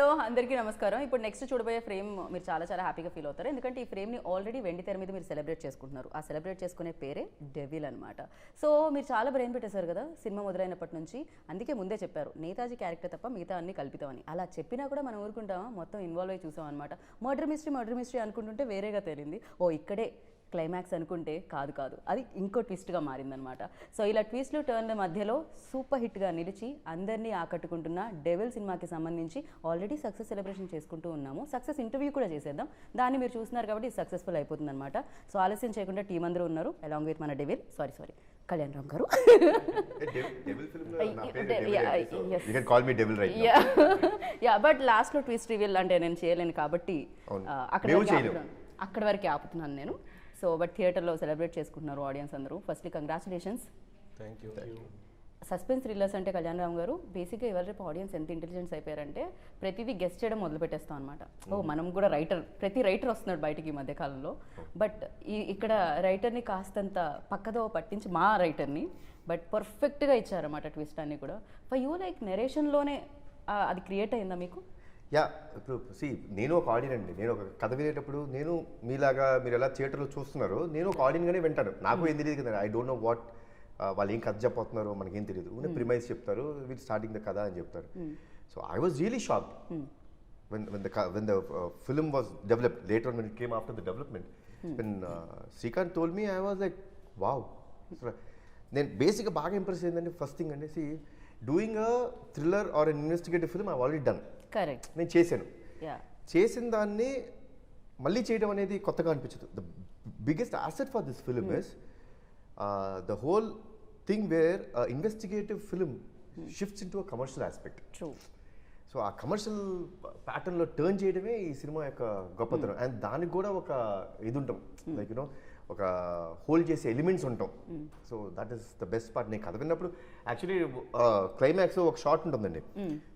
Hello అందరికీ నమస్కారం. ఇప్పుడు నెక్స్ట్ చూడబోయే ఫ్రేమ్ మీరు చాలా చాలా హ్యాపీగా ఫీల్ అవుతారు. ఎందుకంటే ఈ ఫ్రేమ్ని ఆల్రెడీ వెండి తెర మీద మీరు సెలబ్రేట్ చేసుకుంటున్నారు. ఆ సెలబ్రేట్ చేసుకునే పేరే డెవిల్ అనమాట. సో మీరు చాలా బ్రెయిన్ పెట్టేశారు కదా సినిమా మొదలైనప్పటి నుంచి. అందుకే ముందే చెప్పారు నేతాజీ క్యారెక్టర్ తప్ప మిగతా అన్ని కల్పితామని. అలా చెప్పినా కూడా మనం ఊరుకుంటామా? మొత్తం ఇన్వాల్వ్ అయ్యి చూసాం అనమాట. మర్డర్ మిస్టరీ అనుకుంటుంటే వేరేగా తేలింది. ఓ ఇక్కడే క్లైమాక్స్ అనుకుంటే కాదు అది ఇంకో ట్విస్ట్గా మారిందనమాట. సో ఇలా ట్విస్ట్లు టర్న్ల మధ్యలో సూపర్ హిట్గా నిలిచి అందరినీ ఆకట్టుకుంటున్న డెవిల్ సినిమాకి సంబంధించి ఆల్రెడీ సక్సెస్ సెలబ్రేషన్ చేసుకుంటూ ఉన్నాము. సక్సెస్ ఇంటర్వ్యూ కూడా చేసేద్దాం. దాన్ని మీరు చూస్తున్నారు కాబట్టి సక్సెస్ఫుల్ అయిపోతుంది అనమాట. సో ఆలస్యం చేయకుండా టీం అందరూ ఉన్నారు అలాంగ్ విత్ మన డెవిల్ సారీ కళ్యాణ్ రామ్ గారు. బట్ లాస్ట్లో ట్విస్ట్ రివీల్ అంటే నేను చేయలేను కాబట్టి అక్కడ వరకే ఆపుతున్నాను నేను. సో బట్ థియేటర్లో సెలబ్రేట్ చేసుకుంటున్నారు ఆడియన్స్ అందరూ. Firstly congratulations. Thank you. Suspense thrillers అంటే కళ్యాణ్ రామ్ గారు బేసిక్గా ఇవాళ రేపు ఆడియన్స్ ఎంత ఇంటెలిజెన్స్ అయిపోయారంటే ప్రతిదీ గెస్ట్ చేయడం మొదలు పెట్టేస్తాం అనమాట. మనం కూడా ప్రతి రైటర్ వస్తున్నాడు బయటికి ఈ మధ్యకాలంలో. బట్ ఇక్కడ రైటర్ని కాస్తంత పక్కదో పట్టించి మా రైటర్ని బట్ పర్ఫెక్ట్గా ఇచ్చారన్నమాట ట్విస్ట్ అన్ని కూడా. ఫర్ యూ లైక్ నెరేషన్లోనే అది క్రియేట్ అయిందా మీకు? ఇప్పుడు నేను ఒక ఆడియన్ అండి. నేను ఒక కథ వినేటప్పుడు నేను మీలాగా మీరు ఎలా థియేటర్లో చూస్తున్నారో నేను ఒక ఆడియన్గానే వింటాను. నాకు ఏం తెలియదు కదా, ఐ డోంట్ నో వాట్ వాళ్ళు ఏం కథ చెప్పబోతున్నారో మనకేం తెలియదు. ప్రిమైజ్ చెప్తారు, వీళ్ళు స్టార్టింగ్ ద కథ అని చెప్తారు. So I was really shocked when the film was developed. Later on when it came after the development, when Srikanth told me, I was like wow. నేను బేసిక్గా బాగా ఇంప్రెస్ అయిందండి. ఫస్ట్ థింగ్ అండి, doing a thriller or an investigative film I already done. Correct, నేను చేసిన దాన్ని మళ్ళీ చేయడం అనేది కొత్తగా అనిపించదు. The biggest asset for this film is the whole thing where investigative film shifts into a commercial aspect. So ఆ commercial ప్యాటర్న్లో టర్న్ చేయడమే ఈ సినిమా యొక్క గొప్పతనం. అండ్ దానికి కూడా ఒక ఇది ఉంటాం, లైక్ యూనో ఒక హోల్డ్ చేసే ఎలిమెంట్స్ ఉంటాం. So that is the best part. నేను కథ విన్నప్పుడు యాక్చువల్లీ క్లైమాక్స్ ఒక షార్ట్ ఉంటుందండి,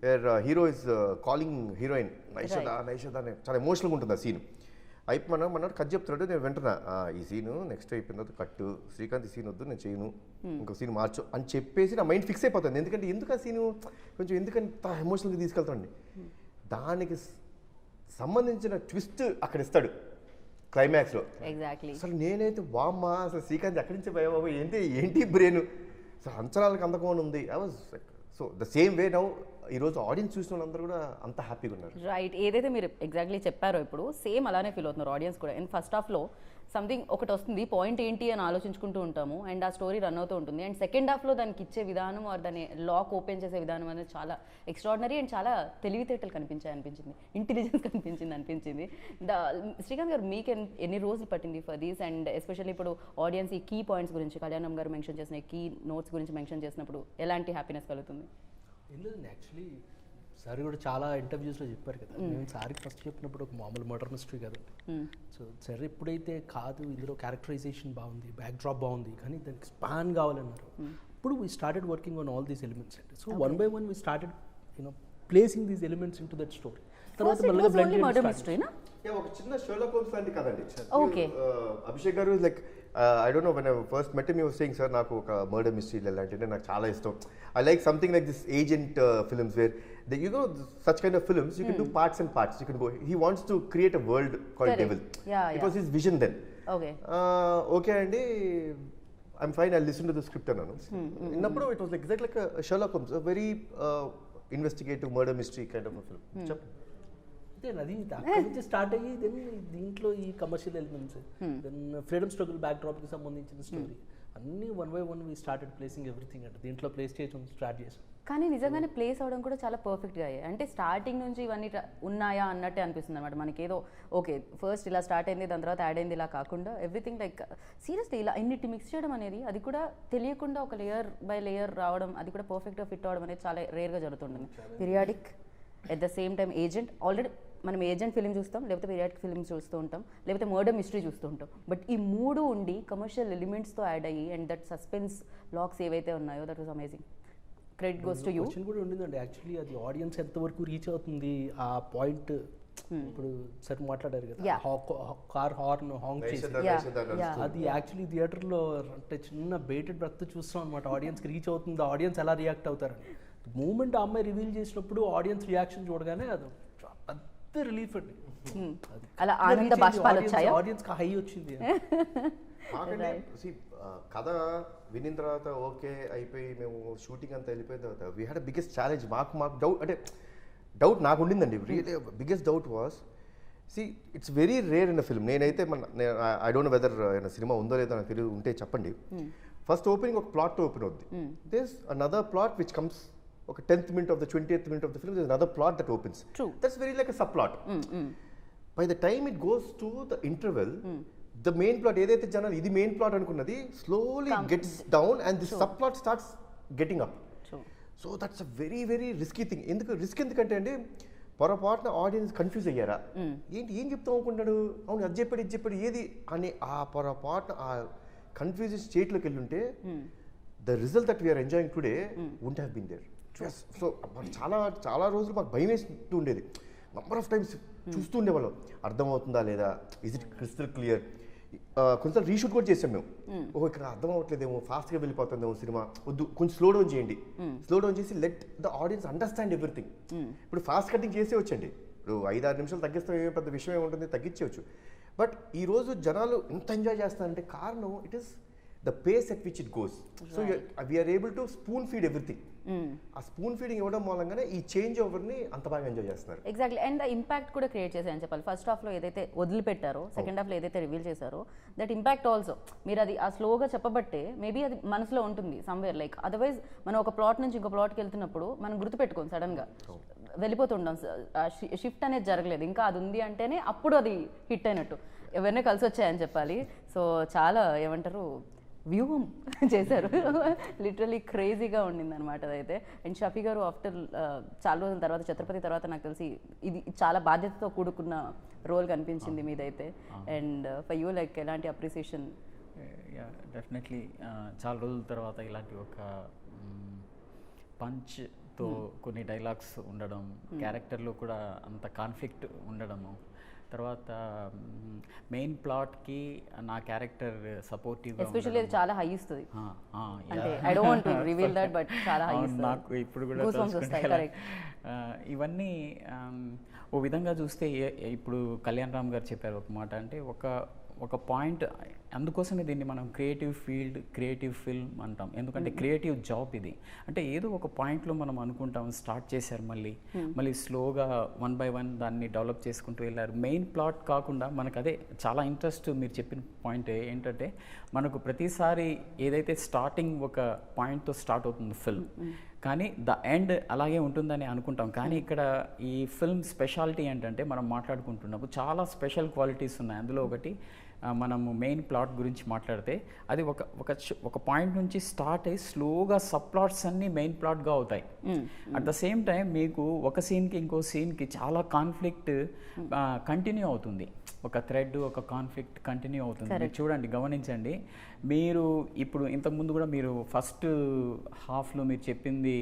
where hero is calling heroine Naishadha అని చాలా ఎమోషనల్గా ఉంటుంది ఆ సీన్. మన కథ చెప్తున్నాడు, నేను వింటున్నా ఈ సీను నెక్స్ట్ అయిపోయిన తర్వాత కట్టు, శ్రీకాంత్ ఈ సీన్ వద్దు నేను చేయను, ఇంకో సీన్ మార్చు అని చెప్పేసి నా మైండ్ ఫిక్స్ అయిపోతుంది. ఎందుకు ఆ సీను కొంచెం ఎందుకంత ఎమోషనల్గా తీసుకెళ్తాండి. దానికి సంబంధించిన ట్విస్ట్ అక్కడ ఇస్తాడు క్లైమాక్స్లో. అసలు నేనైతే వామ్మా అసలు శ్రీకాంత్ ఎక్కడి నుంచి పోయా బాబు, ఏంటి బ్రెయిన్ అసలు అంచనాలకు అందకుండా ఉంది. I was so the same way now ఈరోజు ఆడియన్స్ చూసిన వాళ్ళందరూ కూడా అంత హ్యాపీగా ఉన్నారు. రైట్, ఏదైతే మీరు ఎగ్జాక్ట్లీ చెప్పారో ఇప్పుడు సేమ్ అలానే ఫీల్ అవుతున్నారు ఆడియన్స్ కూడా. అండ్ ఫస్ట్ హాఫ్లో సంథింగ్ ఒకటి వస్తుంది, పాయింట్ ఏంటి అని ఆలోచించుకుంటూ ఉంటాము అండ్ ఆ స్టోరీ రన్ అవుతూ ఉంటుంది. అండ్ సెకండ్ హాఫ్లో దానికి ఇచ్చే విధానం ఆర్ దాన్ని లాక్ ఓపెన్ చేసే విధానం అనేది చాలా ఎక్స్ట్రాడినరీ అండ్ చాలా తెలివితేటలు అనిపించింది, ఇంటెలిజెన్స్ అనిపించింది. శ్రీకాంత్ గారు మీకు ఎన్ని రోజులు పట్టింది ఫర్ దీస్? అండ్ ఎస్పెషల్లీ ఇప్పుడు ఆడియన్స్ ఈ కీ పాయింట్స్ గురించి కళ్యాణం గారు మెన్షన్ చేసిన కీ నోట్స్ గురించి మెన్షన్ చేసినప్పుడు ఎలాంటి హ్యాపీనెస్ కలుగుతుంది? ఏం లేదండి, యాక్చువల్లీ సార్ కూడా చాలా ఇంటర్వ్యూస్లో చెప్పారు కదా, నేను సార్కి ఫస్ట్ చెప్పినప్పుడు ఒక మామూలు మర్డర్ మిస్టరీ కదండి. సో సార్ ఎప్పుడైతే కాదు ఇందులో క్యారెక్టరైజేషన్ బాగుంది, బ్యాక్ డ్రాప్ బాగుంది, కానీ దానికి స్పాన్ కావాలన్నారు. అప్పుడు we started working on all these elements అండి. So one by one we started placing these elements into that story. తర్వాత ఒక చిన్న షెర్లాక్ హోమ్స్ లాంటి కదండి. Abhishek garu like I don't know, when I first met him he was saying, sir నాకు ఒక murder mystery లాంటిది నాకు చాలా ఇష్టం. I like something like this agent films where such kind of films you can do parts and parts. You can go, he wants to create a world called Devil. It was his vision then. Okay అండి, I'm fine, I'll listen to the script అన్నాను. ఇన్నప్పుడు it was like exactly like a Sherlock Holmes, a very investigative murder mystery kind of a film. అది అక్కడి నుంచి start అయ్యి then దీంట్లో ఈ commercial elements, then freedom struggle బ్యాక్ డ్రాప్కి సంబంధించిన స్టోరీ అన్నీ one by one we started placing everything అంటే దీంట్లో ప్లేస్ చేయడం స్టార్ట్ చేసాం. కానీ నిజంగానే ప్లేస్ అవడం కూడా చాలా పర్ఫెక్ట్గా అయ్యాయి. అంటే స్టార్టింగ్ నుంచి ఇవన్నీ ఉన్నాయా అన్నట్టే అనిపిస్తుంది అనమాట మనకి. ఏదో ఓకే ఫస్ట్ ఇలా స్టార్ట్ అయింది, దాని తర్వాత యాడ్ అయింది, ఇలా కాకుండా ఎవ్రీథింగ్ లైక్ సీరియస్లీ ఇలా ఇన్నిటి మిక్స్ చేయడం అనేది, అది కూడా తెలియకుండా ఒక లేయర్ బై లేయర్ రావడం, అది కూడా పర్ఫెక్ట్గా ఫిట్ అవడం అనేది చాలా రేర్గా జరుగుతుంటుంది. Periodic at the same time agent, already మనం ఏజెంట్ ఫిల్మ్ చూస్తాం, లేకపోతే పీరియాడిక్ ఫిల్మ్ చూస్తూ ఉంటాం, లేకపోతే మర్డర్ మిస్టరీ చూస్తూ ఉంటాం. బట్ ఈ మూడు ఉండి కమర్షియల్ ఎలిమెంట్స్తో యాడ్ అయ్యి అండ్ దట్ సస్పెన్స్ లాక్స్ ఏవైతే ఉన్నాయో that was amazing. Credit goes to you. Question కూడా ఉండిందండి యాక్చువల్లీ, అది ఆడియన్స్ ఎంతవరకు రీచ్ అవుతుంది ఆ పాయింట్. ఇప్పుడు సార్ మాట్లాడారు కదా కార్ హార్న్ హాంగ్ చేసి, అది యాక్చువల్లీ థియేటర్లో అంటే చిన్న బేటెడ్ బ్రెత్ చూస్తాం అనమాట. ఆడియన్స్కి రీచ్ అవుతుంది, ఆడియన్స్ ఎలా రియాక్ట్ అవుతారని. మూమెంట్ ఆ అమ్మాయి రివీల్ చేసినప్పుడు ఆడియన్స్ రియాక్షన్ చూడగానే అది పెద్ద రిలీఫ్ అండి. అలా ఆనంద బాష్పాలు వచ్చాయా? ఆడియన్స్కి హై వచ్చింది. మాకంటే కథ వినిన తర్వాత ఓకే అయిపోయి మేము షూటింగ్ అంతా వెళ్ళిపోయిన తర్వాత వీ హ్యాడ్ బిగ్గెస్ట్ ఛాలెంజ్. మాకు డౌట్, అంటే డౌట్ నాకు ఉండిందండి. Really biggest doubt was, it's very rare in a film. నేనైతే ఐ డోంట్ నో వెదర్ సినిమా ఉందో లేదో నాకు తెలియదు, ఉంటే చెప్పండి. ఫస్ట్ ఓపెనింగ్ ఒక ప్లాట్ ఓపెన్ అవుద్ది. This another plot which comes ఒక 10th minute of the 20th minute of the film, there's another plot that opens. True. That's very like a subplot. By the time it goes to the interval, the main plot ఏదైతే జనాలు ఇది main plot అనుకున్నది slowly gets down and the subplot starts getting up. So that's a very very risky thing. Risk ఎందుకంటే అండి, పొరపాటున audience confuse అయ్యారా, ఏంటి ఏం చెప్తాం అనుకుంటున్నాడు, అవును అది చెప్పాడు ఇది చెప్పాడు ఏది అని ఆ పొరపాటున ఆ కన్ఫ్యూజన్ స్టేట్లోకి వెళ్ళి ఉంటే the result that we are enjoying today wouldn't have been there. So చాలా చాలా రోజులు మాకు భయం వేస్తూ ఉండేది. నంబర్ ఆఫ్ టైమ్స్ చూస్తూ ఉండేవాళ్ళం, అర్థమవుతుందా లేదా, ఇస్ ఇట్ క్రిస్టల్ క్లియర్. కొంచెం రీషూట్ కూడా చేసాం మేము. ఓహో ఇక్కడ అర్థం అవ్వట్లేదేమో, ఫాస్ట్గా వెళ్ళిపోతుందేమో సినిమా, వద్దు కొంచెం స్లో డౌన్ చేయండి. స్లో డౌన్ చేసి let the audience understand everything. ఇప్పుడు ఫాస్ట్ కటింగ్ చేసే వచ్చండి, ఇప్పుడు 5-6 నిమిషాలు తగ్గిస్తాం, ఏమో పెద్ద విషయం ఏముంటుంది, తగ్గించవచ్చు. బట్ ఈరోజు జనాలు ఎంత ఎంజాయ్ చేస్తారంటే కారణం it is the pace at which it goes. So we are able to spoon feed everything. ఆ స్పూన్ ఫీడింగ్ ఇవ్వడం మూలంగానే ఈ చేంజ్ ఓవర్ని అంత బాగా ఎంజాయ్ చేస్తున్నారు. ఎగ్జాక్ట్లీ. అండ్ ఇంపాక్ట్ కూడా క్రియేట్ చేశారని చెప్పాలి. ఫస్ట్ హాఫ్లో ఏదైతే వదిలిపెట్టారో, సెకండ్ హాఫ్లో ఏదైతే రివీల్ చేశారో, దట్ ఇంపాక్ట్ ఆల్సో మీరు అది ఆ స్లోగా చెప్పబట్టే మేబీ అది మనసులో ఉంటుంది సమ్వేర్. లైక్ అదర్వైజ్ మనం ఒక ప్లాట్ నుంచి ఇంకో ప్లాట్కి వెళ్తున్నప్పుడు మనం గుర్తుపెట్టుకోం, సడన్గా వెళ్ళిపోతుంటాం, షిఫ్ట్ అనేది జరగలేదు, ఇంకా అది ఉంది అంటేనే అప్పుడు అది హిట్ అయినట్టు. ఎవరినే కలిసి వచ్చాయని చెప్పాలి. సో చాలా ఏమంటారు వ్యూహం చేశారు, లిటరలీ క్రేజీగా ఉండింది అనమాట అదైతే. అండ్ షఫీ గారు ఆఫ్టర్ చాలా రోజుల తర్వాత, ఛత్రపతి తర్వాత నాకు తెలిసి ఇది చాలా బాధ్యతతో కూడుకున్న రోల్ కనిపించింది మీదైతే. అండ్ ఫర్ యూ లైక్ ఎలాంటి అప్రిసియేషన్? డెఫినెట్లీ చాలా రోజుల తర్వాత ఇలాంటి ఒక పంచ్తో కొన్ని డైలాగ్స్ ఉండడం, క్యారెక్టర్లో కూడా అంత కాన్ఫ్లిక్ట్ ఉండడము, తర్వాత మెయిన్ ప్లాట్కి నా క్యారెక్టర్ సపోర్టివ్గా, ఎస్పెషల్లీ అది చాలా హై ఇస్తుంది. అంటే I don't want to reveal that, but చాలా హై ఇస్తుంది. నాకు ఇప్పుడు కూడా ఇవన్నీ ఓ విధంగా చూస్తే ఇప్పుడు కళ్యాణ్ రామ్ గారు చెప్పారు ఒక మాట, అంటే ఒక పాయింట్, అందుకోసమే దీన్ని మనం క్రియేటివ్ ఫీల్డ్, క్రియేటివ్ ఫిల్మ్ అంటాం. ఎందుకంటే క్రియేటివ్ జాబ్ ఇది. అంటే ఏదో ఒక పాయింట్లో మనం అనుకుంటాం, స్టార్ట్ చేశారు, మళ్ళీ స్లోగా 1 by 1 దాన్ని డెవలప్ చేసుకుంటూ వెళ్ళారు. మెయిన్ ప్లాట్ కాకుండా మనకు అదే చాలా ఇంట్రెస్ట్. మీరు చెప్పిన పాయింట్ ఏంటంటే మనకు ప్రతిసారి ఏదైతే స్టార్టింగ్ ఒక పాయింట్తో స్టార్ట్ అవుతుంది ఫిల్మ్, కానీ ద ఎండ్ అలాగే ఉంటుందని అనుకుంటాం. కానీ ఇక్కడ ఈ ఫిల్మ్ స్పెషాలిటీ ఏంటంటే మనం మాట్లాడుకుంటున్నప్పుడు చాలా స్పెషల్ క్వాలిటీస్ ఉన్నాయి. అందులో ఒకటి మనము మెయిన్ ప్లాట్ గురించి మాట్లాడితే అది ఒక పాయింట్ నుంచి స్టార్ట్ అయ్యి స్లోగా సబ్ ప్లాట్స్ అన్నీ మెయిన్ ప్లాట్గా అవుతాయి. అట్ ద సేమ్ టైం మీకు ఒక సీన్కి ఇంకో సీన్కి చాలా కాన్ఫ్లిక్ట్ కంటిన్యూ అవుతుంది, ఒక థ్రెడ్, ఒక కాన్ఫ్లిక్ట్ కంటిన్యూ అవుతుంది. మీరు చూడండి, గమనించండి. మీరు ఇప్పుడు ఇంతకుముందు కూడా మీరు ఫస్ట్ హాఫ్లో మీరు చెప్పింది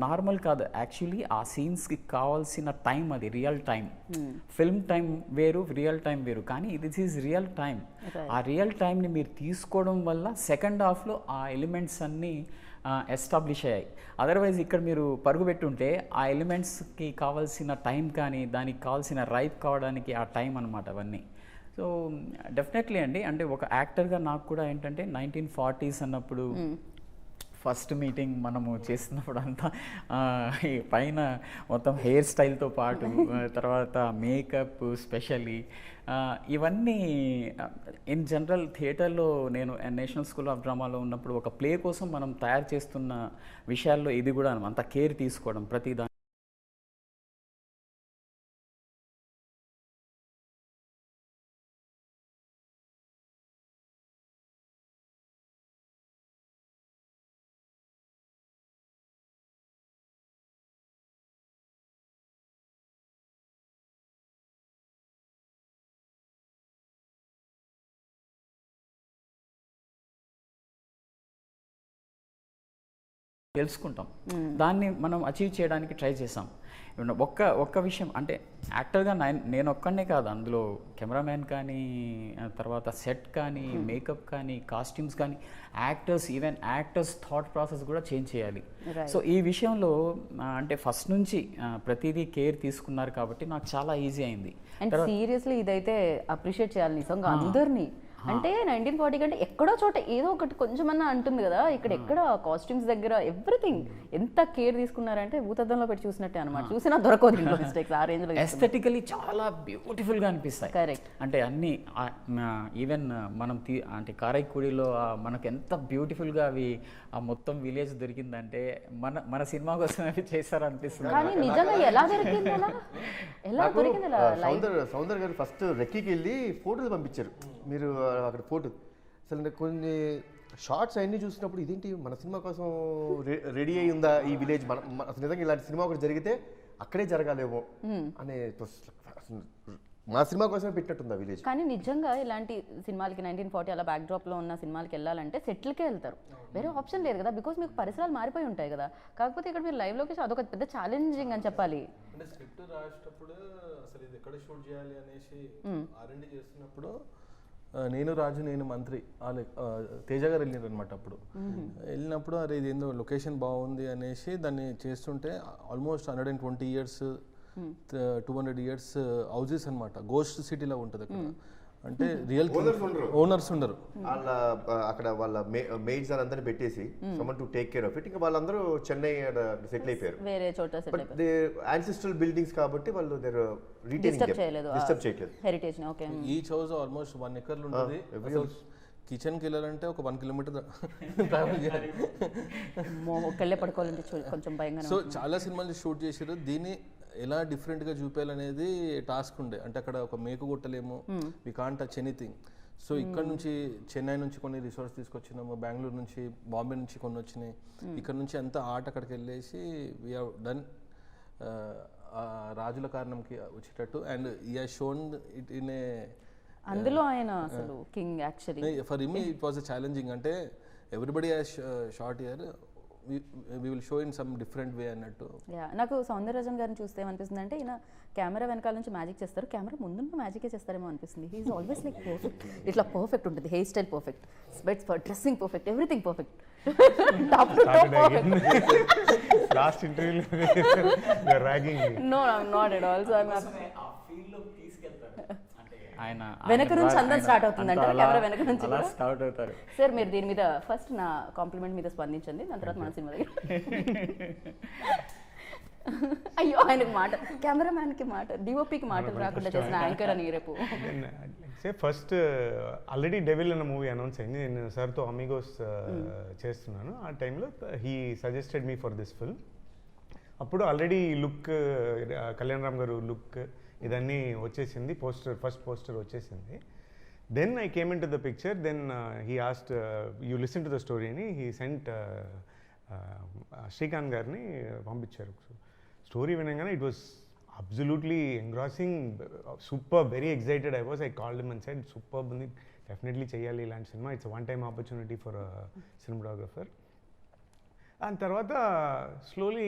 నార్మల్ కాదు, యాక్చువల్లీ ఆ సీన్స్కి కావాల్సిన టైం అది రియల్ టైం. ఫిల్మ్ టైం వేరు, రియల్ టైం వేరు, కానీ దిస్ ఈజ్ రియల్ టైం. ఆ రియల్ టైంని మీరు తీసుకోవడం వల్ల సెకండ్ హాఫ్లో ఆ ఎలిమెంట్స్ అన్నీ ఎస్టాబ్లిష్ అయ్యాయి. అదర్వైజ్ ఇక్కడ మీరు పరుగు పెట్టుంటే ఆ ఎలిమెంట్స్కి కావాల్సిన టైం కానీ దానికి కావాల్సిన రైప్ కావడానికి ఆ టైం అనమాట అవన్నీ. సో డెఫినెట్లీ అండి, అంటే ఒక యాక్టర్గా నాకు కూడా ఏంటంటే 1940s అన్నప్పుడు ఫస్ట్ మీటింగ్ మనము చేస్తున్నప్పుడు అంతా పైన మొత్తం హెయిర్ స్టైల్తో పాటు తర్వాత మేకప్ స్పెషల్లీ ఇవన్నీ ఇన్ జనరల్ థియేటర్లో నేను నేషనల్ స్కూల్ ఆఫ్ డ్రామాలో ఉన్నప్పుడు ఒక ప్లే కోసం మనం తయారు చేస్తున్న విషయాల్లో ఇది కూడా అంత కేర్ తీసుకోవడం ప్రతి తెలుసుకుంటాం, దాన్ని మనం అచీవ్ చేయడానికి ట్రై చేసాం. ఒక్క విషయం అంటే యాక్టర్గా నేను ఒక్కనే కాదు, అందులో కెమెరామ్యాన్ కానీ, తర్వాత సెట్ కానీ, మేకప్ కానీ, కాస్ట్యూమ్స్ కానీ, ఈవెన్ యాక్టర్స్ థాట్ ప్రాసెస్ కూడా చేంజ్ చేయాలి. సో ఈ విషయంలో అంటే ఫస్ట్ నుంచి ప్రతిదీ కేర్ తీసుకున్నారు కాబట్టి నాకు చాలా ఈజీ అయింది. అండ్ సీరియస్లీ ఇదైతే అప్రిషియేట్ చేయాలి నిజంగా అందరినీ. అంటే 1940 కంటే ఎక్కడో చోట ఏదో ఒకటి కొంచెమన్నా అంటుంది కదా, ఇక్కడ ఎక్కడ కాస్ట్యూమ్స్ దగ్గర ఎవ్రీథింగ్ ఎంత కేర్ తీసుకున్నారంటే భూతద్దంలో పెట్టి చూసినట్టే అనమాట. చూసినా దొరకదు ఇంట్లో మిస్టేక్స్, ఆ రేంజ్ లో ఎస్థెటికలీ చాలా బ్యూటిఫుల్ గా అనిపిస్తాయి. కరెక్ట్. అంటే అన్ని ఈవెన్ మనం అంటే కారైక్కుడిలో మనకు ఎంత బ్యూటిఫుల్ గా అవి ఆ మొత్తం విలేజ్ దొరికిందంటే మన సినిమా కోసం అవి చేశారు అనిపిస్తుంది. కానీ నిజంగా ఎలా దొరికింది, ఎలా దొరికింది? సౌందర్ గారు ఫస్ట్ రెక్కీకి వెళ్ళి ఫోటోలు పంపించారు, మీరు అక్కడ ఫోటో అసలు కొన్ని షార్ట్స్ అన్నీ చూసినప్పుడు ఇదేంటి మన సినిమా కోసం రెడీ అయి ఉందా ఈ విలేజ్, అసలు నిజంగా ఇలాంటి సినిమా ఒకటి జరిగితే అక్కడే జరగాలేమో అనే, మా సినిమా కోసమే పెట్టినట్టుంది ఆ విలేజ్. కానీ నిజంగా ఇలాంటి సినిమాలకి 1940 అలా బ్యాక్ డ్రాప్ లో ఉన్న సినిమాలకి వెళ్ళాలంటే సెటిల్కే వెళ్తారు, వేరే ఆప్షన్ లేదు కదా, బికాస్ మీకు పరిసరాలు మారిపోయి ఉంటాయి కదా. కాకపోతే ఇక్కడ మీరు లైవ్ లోకి అదొక పెద్ద ఛాలెంజింగ్ అని చెప్పాలి. అంటే స్క్రిప్ట్ రాసేటప్పుడు అసలు ఇది ఎక్కడ షూట్ చేయాలి అనేసి R&D చేస్తున్నప్పుడు నేను రాజు నేను మంత్రి తేజ గారు వెళ్ళారు అనమాట. అప్పుడు వెళ్ళినప్పుడు అరే ఇది ఏందో లొకేషన్ బాగుంది అనేసి దాన్ని చేస్తుంటే ఆల్మోస్ట్ 120 years 200 years హౌజెస్ అనమాట, గోస్ట్ సిటీలో ఉంటుంది అక్కడ. అంటే రియల్ ఓనర్స్ ఉండరు, వాళ్ళ అక్కడ వాళ్ళ మెయిడ్స్ అందరిని పెట్టేసి someone to take care of it. ఇంకా వాళ్ళందరూ చెన్నై సెటిల్ అయిపోయారు, వేరే చోట సెటిల్ అయిపోయారు. యాన్సిస్ట్రల్ బిల్డింగ్స్ కాబట్టి వాళ్ళు డిస్టర్బ్ చేయలేదు హెరిటేజ్ ని. Okay. Each house almost 1 acre ఉంటుంది. కిచెన్ కి వెళ్ళాలంటే ఒక 1 kilometer ట్రావెల్ చేయాలి. ఒక్కళ్ళే పడుకోవాలంటే కొంచెం భయంగా. సో చాలా సినిమాలు షూట్ చేసారు. దీన్ని ఎలా డిఫరెంట్గా చూపించాలనేది టాస్క్ ఉండే. అంటే అక్కడ ఒక మేకు కొట్టలేము, we can't touch anything. So ఇక్కడ నుంచి చెన్నై నుంచి కొన్ని రిసార్ట్స్ తీసుకొచ్చినాము, బెంగళూరు నుంచి, బాంబే నుంచి కొన్ని వచ్చినాయి. ఇక్కడ నుంచి అంతా ఆర్ట్ అక్కడికి వెళ్ళేసి వీ హ్యావ్ డన్ రాజుల కారణంకి వచ్చేటట్టు. And I have shown it in a, అందులో ఆయన అసలు king actually. For him it was a challenging. అంటే everybody has shot here, we will show in some different way అన్నట్టు. నాకు సౌందరరాజన్ గారిని చూస్తే ఏమనిపిస్తుంది అంటే ఈయన కెమెరా వెనకాల నుంచి మ్యాజిక్ చేస్తారు, కెమెరా ముందున్న మ్యాజికే చేస్తారేమో అనిపిస్తుంది. He is always like perfect, ఇట్లా పర్ఫెక్ట్ ఉంటుంది, hair style perfect, specs dressing perfect, everything perfect. Last ఇంటర్వ్యూలో no not at all. So ఆయన వెనక నుంచి అందరం స్టార్ట్ అవుతుందంటే కెమెరా వెనక నుంచి స్టార్ట్ అవుతారు. సార్ మీరు దీని మీద ఫస్ట్ నా కాంప్లిమెంట్ మీద స్పందించండి, దాని తర్వాత మన సినిమా దగ్గర. అయ్యో ఆయనకు మాట, కెమెరామ్యాన్కి మాట, డిఓపికి మాటలు రాకుండా చేసిన యాంకర్ అని రేపు. ఫస్ట్ ఆల్రెడీ డెవిల్ అన్న మూవీ అనౌన్స్ అయింది, నేను సార్తో అమిగోస్ చేస్తున్నాను. ఆ టైంలో he suggested me for this film. అప్పుడు already look Kalyan Ram garu look ఇదన్నీ వచ్చేసింది, ఫస్ట్ పోస్టర్ వచ్చేసింది. Then I came into the picture. Then he asked you listen to the story అని హీ సెంట్ శ్రీకాంత్ గారిని పంపించారు. స్టోరీ వినగానే it was absolutely engrossing, super, very excited I was. I called him and said super ఉంది, definitely చేయాలి ఇలాంటి cinema, it's one time opportunity for cinematographer. And తర్వాత slowly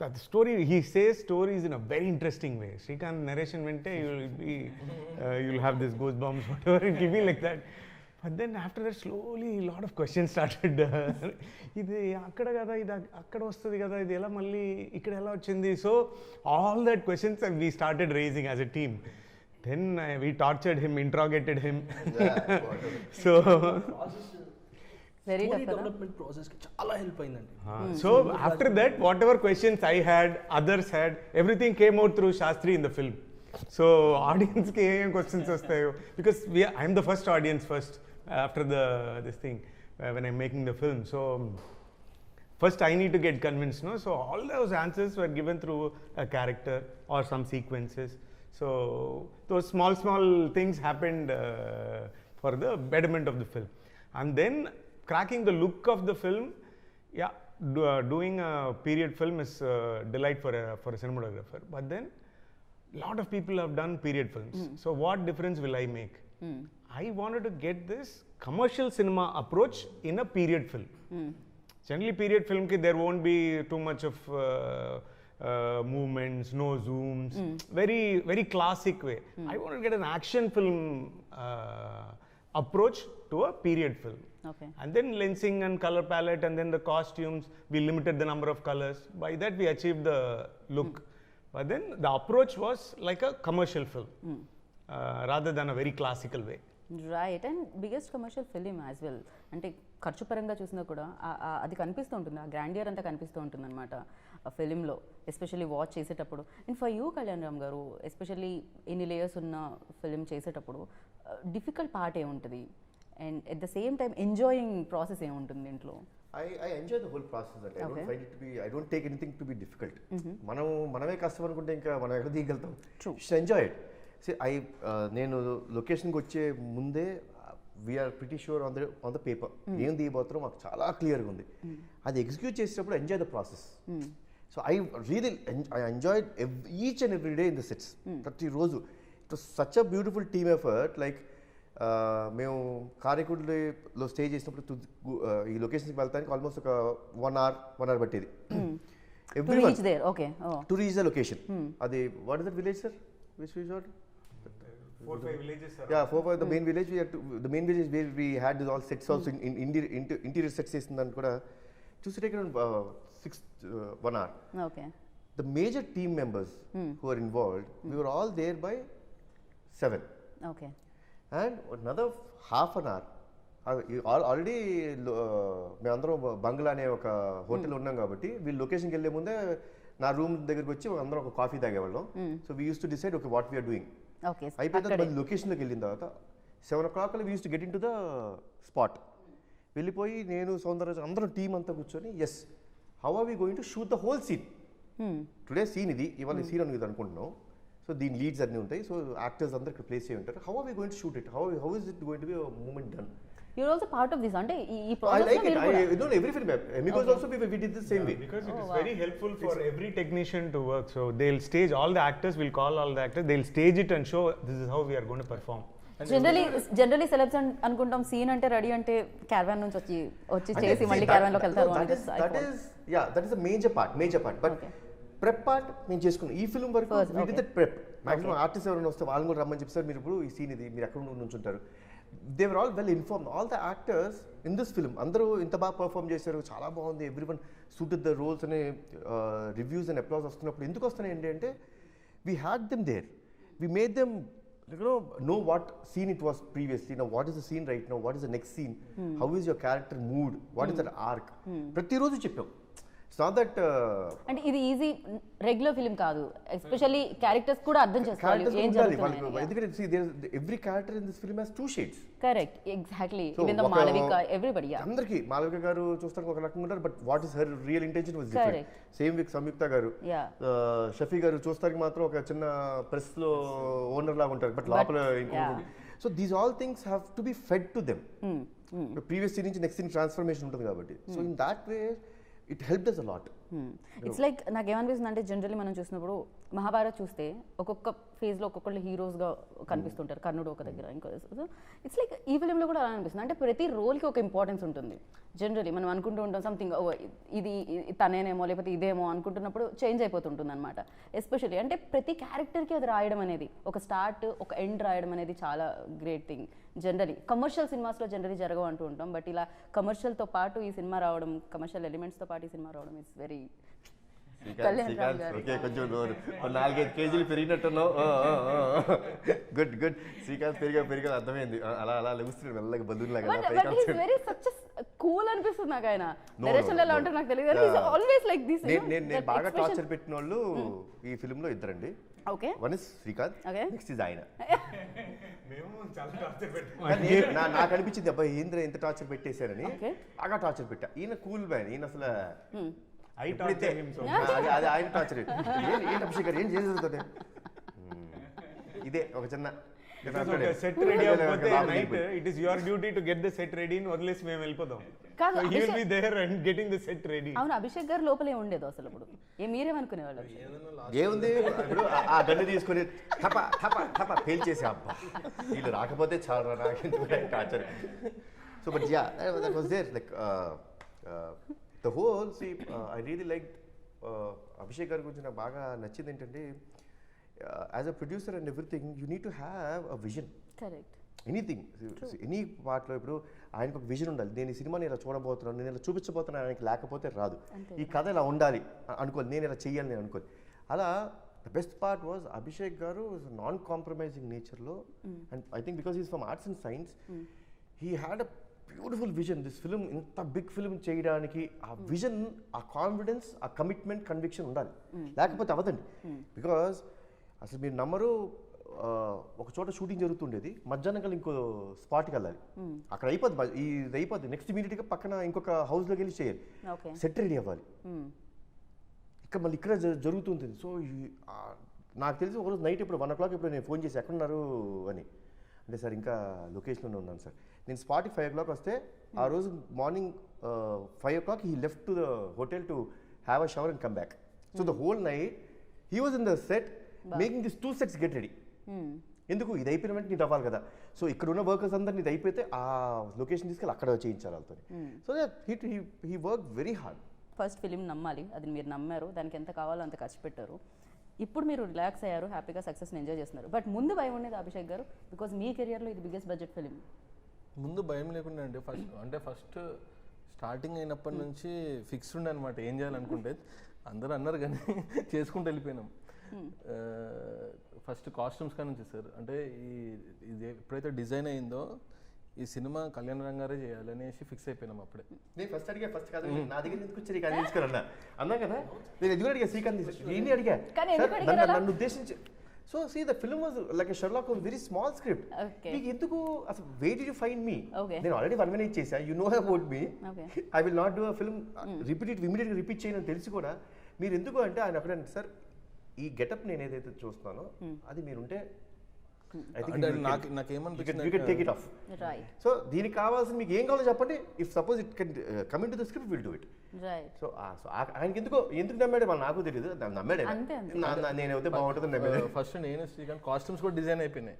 the story, he says stories in a very interesting way. Srikanth narration vente you'll have this goosebumps, whatever, it will be like that. But then after that slowly a lot of questions started. ఇది అక్కడ కదా, ఇది అక్కడ వస్తుంది కదా, ఇది ఎలా మళ్ళీ ఇక్కడ ఎలా వచ్చింది? So all that questions we started raising as a team. Then we tortured him, interrogated him. So very tough development process కి చాలా హెల్ప్ అయిందండి. So after that whatever questions I had, others had, everything came out through Shastri in the film. So audience ke em questions vastayo, because I am the first audience first after this thing when I'm making the film. So first I need to get convinced, no? So all those answers were given through a character or some sequences. So those small things happened for the betterment of the film. And then cracking the look of the film, doing a period film is delight for a cinematographer. But then lot of people have done period films. So what difference will I make? I wanted to get this commercial cinema approach in a period film. Generally, period film ki there won't be too much of movements, no zooms, very classic way. I want to get an action film approach to a period film. Okay And then lensing and color palette, and then the costumes, we limited the number of colors. By that we achieved the look. But then the approach was like a commercial film, rather than a very classical way. Right. And biggest commercial film as well. అంటే ఖర్చు పరంగా చూసినా కూడా అది కనిపిస్తూ ఉంటుంది, ఆ grandeur అంతా కనిపిస్తూ ఉంటుంది అనమాట ఆ ఫిలింలో, ఎస్పెషల్లీ వాచ్ చేసేటప్పుడు. And for you Kalyan Ram గారు, ఎస్పెషల్లీ ఎన్ని లేయర్స్ ఉన్న ఫిలిం చేసేటప్పుడు డిఫికల్ట్ పార్ట్ ఏముంటుంది and at the same time enjoying process ఏముంటుంది ఇంట్లో? I enjoy the whole process. That I don't find it to be. I don't take anything to be difficult. మనమే కష్టం అనుకుంటే ఇంకా మనం ఎక్కడ దిగలుగుతాం. Just enjoy it. See, నేను లొకేషన్కి వచ్చే ముందే we are pretty sure on the paper ఏం దిగబోతారో మాకు చాలా క్లియర్గా ఉంది. అది ఎగ్జిక్యూట్ చేసేటప్పుడు enjoy the process. So I enjoy each and every day in the sets. ప్రతిరోజు it was such a beautiful team effort. Like మేము కారైకుడిలో స్టే చేసినప్పుడు ఈ లొకేషన్కి వెళ్తానికి ఆల్మోస్ట్ ఒక 1 hour పట్టేది. To reach the location. అది what is that village sir? Which resort? 4-5 villages, sir. Yeah, 4-5 the main village. The main village where we had all sets also in interior sets చేసిందని కూడా to take around 1 hour. Okay. The major team members who are involved, we were all there by 7. Okay. And another half an hour. Already మేమందరం బంగ్లా అనే ఒక hotel ఉన్నాం కాబట్టి వీళ్ళు లొకేషన్కి వెళ్ళే ముందే నా రూమ్ దగ్గరికి వచ్చి అందరం ఒక కాఫీ తాగేవాళ్ళం. So we use to decide okay what we are doing. అయిపోయిన తర్వాత మళ్ళీ లొకేషన్లోకి వెళ్ళిన తర్వాత 7 o'clock we use to get into the spot. వెళ్ళిపోయి నేను సౌందర్య అందరం టీం అంతా కూర్చొని as how are we going to shoot the whole scene. Today scene ఇది, ఇవాళ సీన్ అని అనుకుంటున్నాం. సో దీని లీడ్స్ అన్నీ ఉంటాయి. సో యాక్టర్స్ అందరు ఇక్కడ ప్లేస్ చేయి ఉంటారు. How are we going to shoot it? How is it going to be moment done? You're also part of this. అంటే ఈ I like it. I don't every film. Amigos also we did the same way. Because it is very helpful for every technician to work. So they'll stage all the actors. We'll call all the actors. They'll stage it and show this is how we are going to perform. Generally celebs అనుకుంటాం scene అంటే ready అంటే caravan నుంచి వచ్చి చేసి మళ్ళీ caravan లోకి వెళ్తారు. That is a major part. But prep part మేము చేసుకున్నాం. ఈ ఫిల్మ్ వరకు we did that prep. Maximum artist ఎవరైనా వస్తే వాళ్ళని కూడా రమ్మని చెప్పి సార్ మీరు ఇప్పుడు ఈ సీన్ ఇది మీరు ఎక్కడ నుంచి ఉంటారు. They were all well informed. All the actors in this film, అందరూ ఇంత బాగా పర్ఫామ్ చేశారు, చాలా బాగుంది, ఎవ్రీవన్ సూటెడ్ ద రోల్స్ అనే రివ్యూస్ అండ్ అప్లాస్ వస్తున్నప్పుడు ఎందుకు వస్తున్నాయి అంటే we had them there. We made them know what scene it was previously. Now what is the scene right now? What is the next scene? How is your character mood? What is that arc? ప్రతిరోజు చెప్పాం. It's not that అంటే ఇది easy regular film కాదు. Especially characters కూడా అర్థం చేసుకోవాలి ఏం జరుగుతుంది. ఎందుకంటే see there every character in this film has 2 shades. Correct, exactly. Even the Malavika, everybody, yeah. అందరికి మాలవిక గారు చూస్తానికి ఒక రకంగా ఉంటారు, but what is her real intention was different. Same with Samyuktha garu, Shafi గారు చూస్తానికి మాత్రం ఒక చిన్న ప్రెస్ లో ఓనర్ లాగా ఉంటారు, బట్ లోపల ఇంకొకటి. So these all things have to be fed to them. Previous scene నుంచి నెక్స్ట్ సీన్ ట్రాన్స్ఫర్మేషన్ ఉంటుంది కాబట్టి. So in that way it helped us a lot. It's like నాకేమనిపిస్తుంది అంటే జనరల్లీ మనం చూసినప్పుడు మహాభారత్ చూస్తే ఒక్కొక్క ఫేజ్లో ఒక్కొక్కళ్ళు హీరోస్గా కనిపిస్తుంటారు. కర్ణుడు ఒక దగ్గర, ఇంకో. ఇట్స్ లైక్ ఈ ఫిలింలో కూడా అలా అనిపిస్తుంది. అంటే ప్రతి రోల్కి ఒక ఇంపార్టెన్స్ ఉంటుంది. జనరల్లీ మనం అనుకుంటూ ఉంటాం సంథింగ్ ఇది తనేనేమో లేకపోతే ఇదేమో అనుకుంటున్నప్పుడు చేంజ్ అయిపోతుంటుంది అనమాట. ఎస్పెషల్లీ అంటే ప్రతి క్యారెక్టర్కి అది రాయడం అనేది, ఒక స్టార్ట్ ఒక ఎండ్ రాయడం అనేది చాలా గ్రేట్ థింగ్. జనరలీ కమర్షియల్ సినిమాస్లో జనరలీ జరగవు అంటూ ఉంటాం, బట్ ఇలా కమర్షియల్తో పాటు ఈ సినిమా రావడం, కమర్షియల్ ఎలిమెంట్స్తో పాటు ఈ సినిమా రావడం ఇట్స్ వెరీ. కొంచెం 4-5 కేజీలు పెరిగినట్టున్నావు. Good good. శ్రీకాంత్ పెరిగా అర్థమైంది. అలా అలా లెగుస్తున్నాడు మెల్లగా బలూన్ లాగా. కూల్ అనిపిస్తుంది నాకు. ఆయన డైరెక్షన్ ఎలా ఉంటారు నాకు తెలియదు. Always like this. నేను బాగా టార్చర్ పెట్టిన వాళ్ళు ఈ ఫిల్మ్ లో ఇద్దరండి. Okay, one is Srikanth, next is ఆయన. నాకు అనిపించింది అబ్బాయి ఏంద్ర ఎంత టార్చర్ పెట్టేశారని. బాగా టార్చర్ పెట్టా. ఈయన కూల్ మ్యాన్. ఈయన అసలు అది ఆయన టార్చర్. ఏంటి అభిషేక్ గారు ఏం చేసేది? ఇదే ఒక చిన్న సెట్ రెడీ అయిపోతే night it is your duty to get the set ready అని వదిలేసి మేము వెళ్ళిపోతాం. కాదు, he will be there and getting the set ready. అవును, అభిషేక్ గారు లోపలే ఉండేది అసలు. ఇప్పుడు మీరేమనుకునేవాళ్ళు? ఏముంది, ఇప్పుడు ఆ గన్ను తీసుకుని టప టప టప పేల్చేసి అబ్బా వీళ్ళు రాకపోతే చాలా నాకు torture. So but ya that was there. Like the whole see I really like Abhishek గారి గురించి నాకు బాగా నచ్చింది ఏంటంటే as a producer and everything you need to have a vision. Correct. Anything any పార్ట్లో ఇప్పుడు ఆయనకు ఒక విజన్ ఉండాలి. నేను ఈ సినిమాని ఇలా చూడబోతున్నాను, నేను ఇలా చూపించబోతున్నాను, ఆయనకి లేకపోతే రాదు. ఈ కథ ఇలా ఉండాలి అనుకోవాలి, నేను ఇలా చెయ్యాలి నేను అనుకోవాలి. అలా the best part was Abhishek గారు నాన్ కాంప్రమైజింగ్ నేచర్లో, and I think because is from arts and science, he had a beautiful vision. This film ఇంత బిగ్ ఫిలిం చేయడానికి ఆ విజన్, ఆ కాన్ఫిడెన్స్, ఆ కమిట్మెంట్, కన్విక్షన్ ఉండాలి, లేకపోతే అవ్వదండి. బికాస్ అసలు మీరు నమ్మరు, ఒక చోట షూటింగ్ జరుగుతుండేది, మధ్యాహ్నం కల్లా ఇంకో స్పాట్కి వెళ్ళాలి, అక్కడ అయిపోద్ది, ఇది అయిపోద్ది, నెక్స్ట్ ఇమీడియట్గా పక్కన ఇంకొక హౌస్లోకి వెళ్ళి చేయాలి, సెట్ రెడీ అవ్వాలి, ఇక్కడ మళ్ళీ ఇక్కడ జరుగుతుంటుంది. సో నాకు తెలిసి ఒకరోజు నైట్ ఇప్పుడు 1 o'clock ఇప్పుడు నేను ఫోన్ చేసి ఎక్కడున్నారు అని అంటే, సార్ ఇంకా లొకేషన్లోనే ఉన్నాను సార్. నేను స్పాట్కి 5 o'clock వస్తే ఆ రోజు morning 5 o'clock he left to the hotel to have a shower and come back. So the whole night he was in the set making this 2 sets get ready. ఎందుకు ఇది అయిపోయిన వెంటనే నీకు అవ్వాలి కదా. సో ఇక్కడ ఉన్న వర్కర్స్ అందరినీ ఇది అయిపోతే ఆ లొకేషన్ తీసుకెళ్ళి అక్కడ చేయించాలి వాళ్ళతో. So that he work very hard. First film నమ్మాలి, అది మీరు నమ్మారు, దానికి ఎంత కావాలో అంత ఖర్చు పెట్టారు. ఇప్పుడు మీరు రిలాక్స్ అయ్యారు, హ్యాపీగా సక్సెస్ని ఎంజాయ్ చేస్తున్నారు. బట్ ముందు భయం ఉండేది అభిషేక్ గారు, బికాజ్ మీ కెరియర్లో ఇది బిగ్గెస్ట్ బడ్జెట్ ఫిలిం. ముందు భయం లేకుండా అండి. ఫస్ట్ స్టార్టింగ్ అయినప్పటి నుంచి ఫిక్స్డ్ ఉండే అనమాట ఏం చేయాలనుకుంటే. అందరూ అన్నారు కానీ చేసుకుంటూ వెళ్ళిపోయినాం. ఫస్ట్ కాస్ట్యూమ్స్ కానీ నుంచి సార్, అంటే ఇది ఎప్పుడైతే డిజైన్ అయిందో ఈ సినిమా కళ్యాణ్ రామ్ గారే చేయాలి అనేసి ఫిక్స్ అయిపోయినాం అప్పుడే. నేను ఫస్ట్ అడిగా, ఫస్ట్ కాదు నా దగ్గర ఎందుకు వచ్చి శ్రీకాంత్ తీసుకురన్నా అన్నా కదా, నేను ఎందుకు అడిగా శ్రీకాంత్ నేను అడిగా నన్ను ఉద్దేశించి. So see the film was like a Sherlock Holmes, very small script. మీకు ఎందుకు అసలు wait did you find me? నేను ఆల్రెడీ 1 minute చేశా, you know about me, I will not do a film ఇమీడియట్గా రిపీట్ చేయని తెలిసి కూడా మీరు ఎందుకు అంటే ఆయన అక్కడ సార్ ఈ గెటప్ నేను ఏదైతే చూస్తున్నానో అది మీరుంటే సో దీనికి కావాల్సిన మీకు ఏం కావాలో చెప్పండి. If suppose it can come in to the script will do it. So ఆయనకి ఎందుకు నమ్మాడు వాళ్ళు నాకు తెలియదు, నమ్మాడే నేను అయితే బాగుంటుంది నమ్మాడు. ఫస్ట్ నేను శ్రీకాంత్ కాస్ట్యూమ్స్ కూడా డిజైన్ అయిపోయినాయి,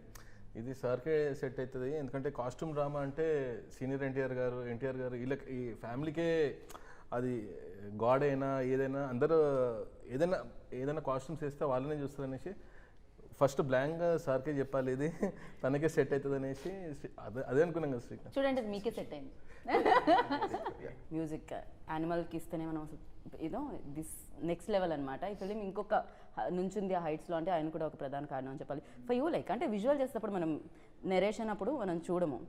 ఇది సార్కే సెట్ అవుతుంది. ఎందుకంటే కాస్ట్యూమ్ డ్రామా అంటే సీనియర్ ఎన్టీఆర్ గారు వీళ్ళకి ఈ ఫ్యామిలీకే అది గాడ్ అయినా ఏదైనా అందరూ ఏదైనా కాస్ట్యూమ్స్ వేస్తే వాళ్ళనే చూస్తారు అనేసి ఫస్ట్ బ్లాంక్గా సార్కే చెప్పాలి, ఇది తనకే సెట్ అవుతుంది అనేసి అదే అనుకున్నాం కదా శ్రీకాంత్. చూడండి మీకే సెట్ అయింది. మ్యూజిక్ యానిమల్కి ఇస్తేనే మనం ఏదో దిస్ నెక్స్ట్ లెవెల్ అనమాట. ఈ ఫిలిం ఇంకొక నుంచింది ఆ హైట్స్లో, అంటే ఆయన కూడా ఒక ప్రధాన కారణం అని చెప్పాలి. ఫర్ యూ లైక్ అంటే విజువల్ చేసేటప్పుడు మనం నెరేషన్ అప్పుడు మనం చూడము,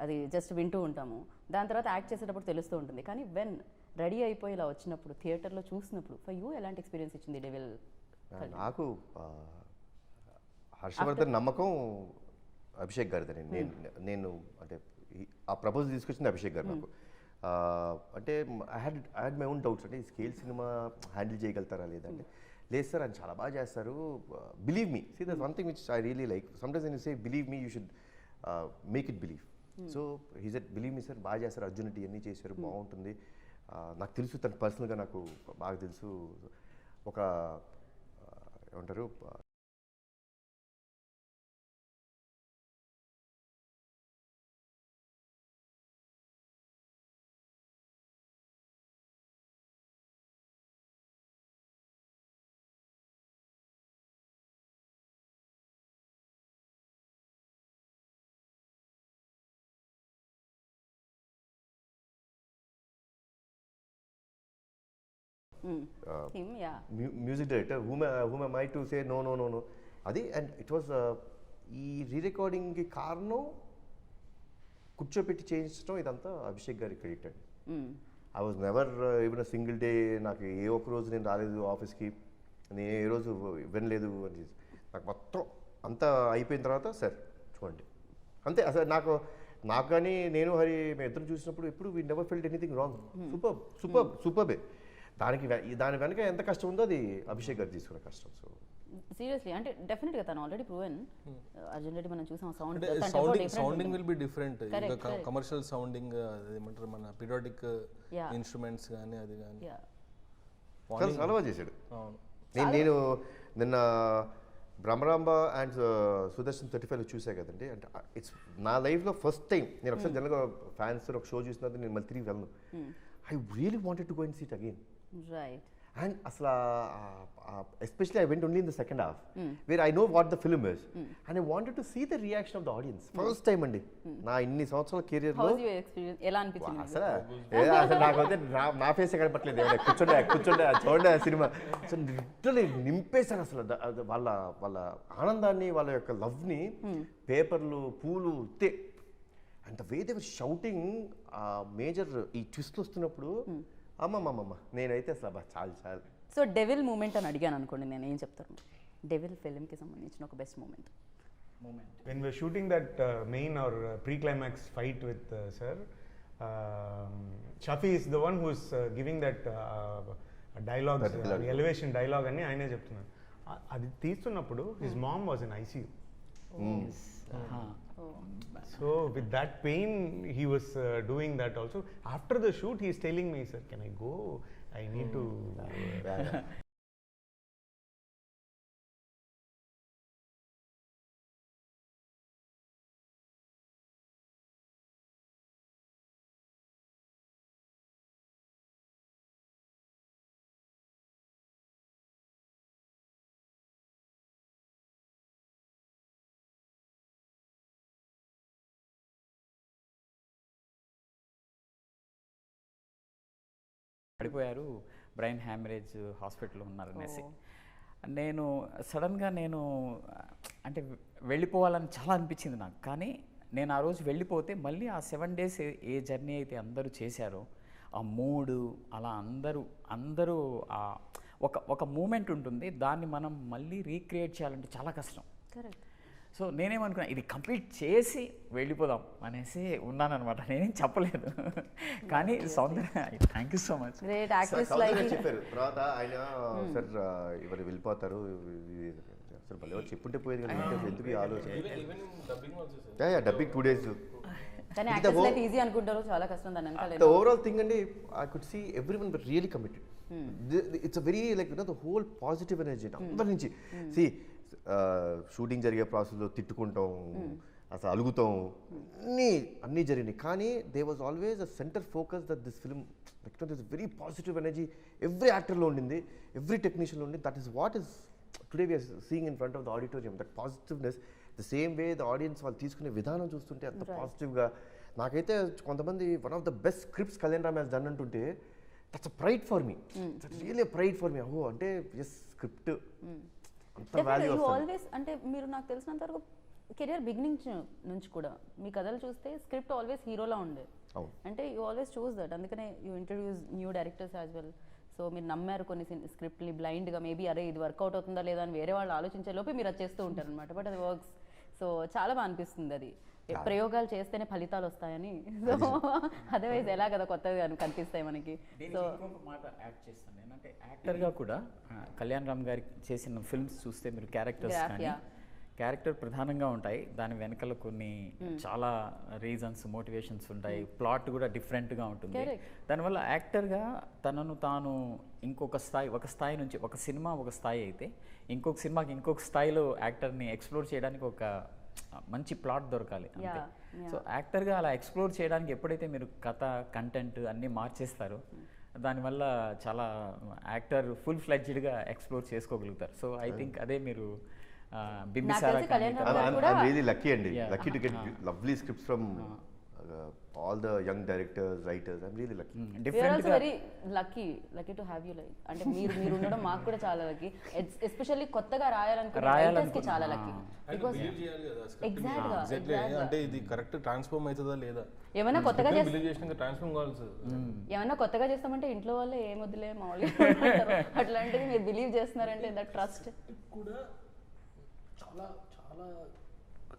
అది జస్ట్ వింటూ ఉంటాము, దాని తర్వాత యాక్ట్ చేసేటప్పుడు తెలుస్తూ ఉంటుంది. కానీ వెన్ రెడీ అయిపోయి ఇలా వచ్చినప్పుడు థియేటర్లో చూసినప్పుడు ఫర్ యూ ఎలాంటి ఎక్స్పీరియన్స్ ఇచ్చింది డెవిల్? నాకు హర్షవర్ధన్ నమ్మకం అభిషేక్ గారిదని. నేను అంటే ఆ ప్రపోజల్ తీసుకొచ్చింది అభిషేక్ గారు నాకు. అంటే I had my own doubts, అంటే ఈ స్కేల్ సినిమా హ్యాండిల్ చేయగలుగుతారా లేదంటే, లేదు సార్ ఆయన చాలా బాగా చేస్తారు, believe me. See that's one thing which I really like. Sometimes when you say believe me you should make it believe. So he said believe me sir, బాగా చేస్తారు, అర్జున్ ఇవన్నీ చేశారు, బాగుంటుంది. నాకు తెలుసు తను పర్సనల్గా నాకు బాగా తెలుసు. ఒక ఏమంటారు music director whom am I to say no అది. అండ్ ఇట్ వాజ్ ఈ రీరికార్డింగ్కి కారణం కూర్చోపెట్టి చేయించడం ఇదంతా అభిషేక్ గారి క్రెడిట్ అండి. I was never even a single day, నాకు ఏ ఒక్క రోజు నేను రాలేదు ఆఫీస్కి, నేను ఏ రోజు వినలేదు అని. నాకు మొత్తం అంతా అయిపోయిన తర్వాత సార్ చూడండి అంతే. అసలు నాకు కానీ నేను హరి మేము ఇద్దరు చూసినప్పుడు ఎప్పుడు we never felt anything wrong. సూపర్బే. దాని వెనక ఎంత కష్టం ఉందో అది అభిషేక్ గారు తీసుకున్న కష్టం. సో సీరియస్లీ అంటే డెఫినెట్గా తను ఆల్రెడీ ప్రూవెన్. అర్జున్ రెడ్డి మనం చూసాం, sounding will be different. Commercial sounding ఏమంటారు, మన పీరియాడిక్ ఇన్స్ట్రుమెంట్స్ కానీ అది కానీ చాలా బాగా చేశాడు. నేను నిన్న బ్రహ్మరాంబ అండ్ సుదర్శన్ 35 చూసా కదండి. అంటే ఇట్స్ నా లైఫ్లో ఫస్ట్ టైం నేను ఒకసారి జనరల్గా ఫ్యాన్స్ ఒక షో చూసినది నేను మళ్ళీ తిరిగి వెళ్ళను. I really wanted to go and see it again. Right. And asla, especially I went only in the second half, where I know what the film is, and I wanted to see the reaction of the audience. First time అండి నా ఇన్ని సంవత్సరాల career లో house your experience, ఎలా అనిపించింది? అసలు నాకైతే నా ఫేస్ కనపట్లేదు, కూర్చోండి చూడండి ఆ సినిమా. సో లిటరలీ నింపేశారు అసలు వాళ్ళ ఆనందాన్ని, వాళ్ళ యొక్క లవ్ని, పేపర్లు, పూలు తే. And the way they were shouting major ఈ ట్విస్ట్ వస్తున్నప్పుడు అమ్మమ్మమ్మ నేనైతే అసలు చాలు. సో డెవిల్ మూమెంట్ అని అడిగాను అనుకోండి, నేను ఏం చెప్తాను? డెవిల్ ఫిల్మ్కి సంబంధించిన ఒక best moment. When we're shooting that main or pre-climax fight with sir, Shafi is the one who's giving that dialogue, the elevation dialogue అని ఆయనే చెప్తున్నాను. అది తీస్తున్నప్పుడు his mom was in ICU. So with that pain he was doing that also. After the shoot he is telling me, sir, can I go? I need to పడిపోయారు, brain haemorrhage, హాస్పిటల్లో ఉన్నారనేసి. నేను సడన్గా అంటే వెళ్ళిపోవాలని చాలా అనిపించింది నాకు. కానీ నేను ఆ రోజు వెళ్ళిపోతే మళ్ళీ ఆ 7 days ఏ జర్నీ అయితే అందరూ చేశారో ఆ మూడు అలా అందరూ ఒక మూమెంట్ ఉంటుంది, దాన్ని మనం మళ్ళీ రీక్రియేట్ చేయాలంటే చాలా కష్టం. కరెక్ట్. సో నేనేమనుకున్నా, ఇది కంప్లీట్ చేసి వెళ్ళిపోదాం అనేసి ఉన్నానన్నమాట. నేనేం చెప్పలేదు. కానీ Soundarya, thank you so much. Great actress like చెప్పారు తర్వాత ఆయన, సార్ ఎవరు వెళ్ళిపోతారు అసలు భలే చెప్పుంటే పోయేది కానీ ఎందుకు ఈ ఆలోచన. Dubbing 2 days. కానీ యాక్టర్స్ లైఫ్ ఈజీ అనుకుంటారు, చాలా కష్టం దాని వెనకాల. The overall thing and I could see everyone were really committed. It's a very like the whole positive energy అందరి నుంచి. See, షూటింగ్ జరిగే ప్రాసెస్లో తిట్టుకుంటాం, అసలు అలుగుతాం, అన్నీ జరిగినాయి. కానీ they was always a centre focus that this film this very positive energy every యాక్టర్లో ఉండింది, ఎవ్రీ టెక్నీషియన్లో ఉండింది. That is what is today we are seeing in front of the auditorium. That positiveness, the same way the audience వాళ్ళు తీసుకునే విధానం చూస్తుంటే అంత పాజిటివ్గా. నాకైతే కొంతమంది one of the best scripts Kalyan Ram has done అంటుంటే that's a pride for me, that's really a pride for మీ. ఓ అంటే ఎస్ స్క్రిప్ట్ అంత వాల్యూ వస్తుంది. ఆల్వేస్ అంటే మీరు నాకు తెలిసినంత వరకు కెరియర్ బిగినింగ్ నుంచి కూడా మీ కథలు చూస్తే స్క్రిప్ట్ ఆల్వేస్ హీరోలా ఉండే, అంటే యూ ఆల్వేస్ చూస్ దట్. అందుకనే you introduce new directors as well. So మీరు నమ్మారు కొన్ని స్క్రిప్ట్ని బ్లైండ్గా, మేబీ అరే ఇది వర్కౌట్ అవుతుందా లేదా అని వేరే వాళ్ళు ఆలోచించే లోపే మీరు అది చేస్తూ ఉంటారు అనమాట. బట్ అది వర్క్స్. సో చాలా బాగా అనిపిస్తుంది అది, ప్రయోగాలు చేస్తేనే ఫలితాలు వస్తాయని. సో అదర్వైజ్ ఎలా కదా కొత్తగా కనిపిస్తాయి మనకి. సో ఇంకొక మాట యాడ్ చేస్తాను ఏంటంటే, యాక్టర్గా కూడా కళ్యాణ్ రామ్ గారి చేసిన ఫిల్మ్స్ చూస్తే మీరు క్యారెక్టర్స్ కానీ క్యారెక్టర్ ప్రధానంగా ఉంటాయి, దాని వెనకాల కొన్ని చాలా రీజన్స్, మోటివేషన్స్ ఉంటాయి, ప్లాట్ కూడా డిఫరెంట్గా ఉంటుంది. దానివల్ల యాక్టర్గా తనను తాను ఒక స్థాయి నుంచి, ఒక సినిమా ఒక స్థాయి అయితే ఇంకొక సినిమాకి ఇంకొక స్థాయిలో యాక్టర్ని ఎక్స్ప్లోర్ చేయడానికి ఒక మంచి ప్లాట్ దొరకాలి అంతే. సో యాక్టర్గా అలా ఎక్స్ప్లోర్ చేయడానికి ఎప్పుడైతే మీరు కథ, కంటెంట్ అన్నీ మార్చేస్తారో దానివల్ల చాలా యాక్టర్ ఫుల్ ఫ్లెడ్జ్డ్గా ఎక్స్ప్లోర్ చేసుకోగలుగుతారు. సో ఐ థింక్ అదే మీరు Bimbisara I'm really lucky and lucky to get lovely scripts from all the young directors, writers. I'm really lucky. We are also very lucky to have you. Like అంటే మీరు ఉండడం మాకు కూడా చాలా lucky. Especially కొత్తగా రాయాలనుకునే writers కి చాలా లక్కీ. బికాజ్ ఎగ్జాక్ట్లీ అంటే ఇది కరెక్ట్ ట్రాన్స్ఫార్మ్ అవుతుందా లేదా, ఏమైనా కొత్తగా ట్రాన్స్ఫార్మ్ కావాలి. ఏమైనా కొత్తగా చేస్తామంటే ఇంట్లో వాళ్ళే ఏమొద్దులే మామూలుగా అట్లాంటిది మీరు బిలీవ్ చేస్తున్నారంటే దట్ ట్రస్ట్ కూడా చాలా చాలా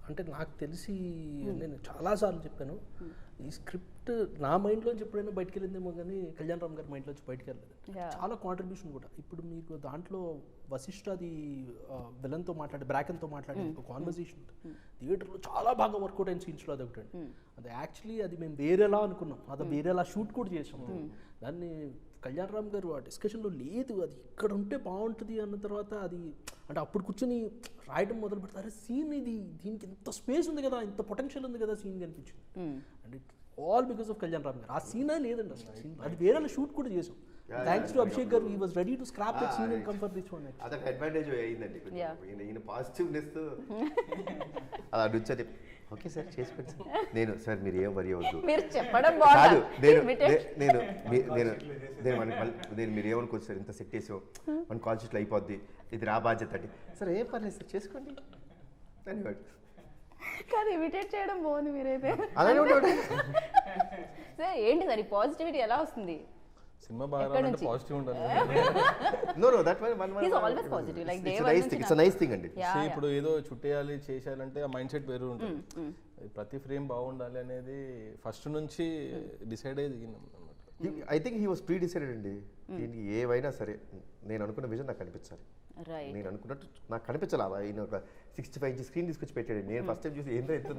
అంటే నాకు తెలిసి నేను చాలాసార్లు చెప్పాను, ఈ స్క్రిప్ట్ నా మైండ్లోంచి ఎప్పుడైనా బయటకు వెళ్ళిందేమో కానీ కళ్యాణ్ రామ్ గారి మైండ్లోంచి బయటకు వెళ్ళలేదు. చాలా కాంట్రిబ్యూషన్ కూడా. ఇప్పుడు మీకు దాంట్లో వశిష్ఠది విలన్తో బ్రాకెన్తో మాట్లాడే ఒక కాన్వర్సేషన్ థియేటర్లో చాలా బాగా వర్కౌట్ అయిన సీన్స్లో అది ఒకటి. అది యాక్చువల్లీ అది మేము వేరేలా అనుకున్నాం, అది వేరేలా షూట్ కూడా చేసాం. దాన్ని కళ్యాణ్ రామ్ గారు ఆ డిస్కషన్లో లేదు, అది ఇక్కడ ఉంటే బాగుంటుంది అన్న తర్వాత అది అంటే అప్పుడు కూర్చొని రాయడం మొదలు పెడతారు. సీన్ ఇది, దీనికి ఇంత స్పేస్ ఉంది కదా, ఇంత పొటెన్షియల్ ఉంది కదా సీన్ అనిపించింది. And all because of Kalyan Ram గారు. ఆ సీనే లేదండి అసలు సినిమా, అది వేరే షూట్ కూడా చేసాం. Thanks to Abhishek garu, he was ready to scrap that scene and come for this one. అదొక అడ్వాంటేజ్ అయ్యిందండి కొంచెం. Yeah. ఈయన పాజిటివ్నెస్ అలా అడుగుతుంది. ఓకే సార్ చేసుకోండి సార్. నేను సార్ మీరు ఏం వరి అవ్వద్దు. మీరు చెప్పడం కాదు బాగుంది. నేను నేను నేను నేను నేను మీరు ఏమనుకోవచ్చు సార్, ఇంత సెట్ చేసాం మన కాల్ షీట్లో అయిపోద్ది, ఇది నా బాధ్యత అండి. సార్ ఏం పర్లేదు సార్ చేసుకోండి అనేవాడు. కాదు ఇమిటేట్ చేయడం బాగుంది మీరైతే. అలానే ఉంటాడు. సార్ ఏంటి సార్ ఈ పాజిటివిటీ ఎలా వస్తుంది? సినిమా బాగా ఎక్కడి రావాలంటే నుంచి? పాజిటివ్ ఉండాలి. No, that one. He's always positive. Like day It's a one nice నుంచి thing. It's a nice thing అండి. Yeah, See, yeah. ఇప్పుడు ఏదో చుట్టేయాలి చేసేయాలంటే ఆ మైండ్ సెట్ వేరు ఉంటుంది. ప్రతి ఫ్రేమ్ బాగుండాలి అనేది ఫస్ట్ నుంచి డిసైడ్ అయ్యి దిగినాం అనమాట. I think he was pre decided అండి. దీనికి ఏవైనా సరే నేను అనుకున్న విజన్ నాకు కనిపించాలి. Right. నేను అనుకున్నట్టు నాకు కనిపించాలి. ఆయన ఒక 65 ఇంచ్ స్క్రీన్ తీసుకొచ్చి పెట్టాడు. నేను ఫస్ట్ టైం చూసి ఏంటో ఎంత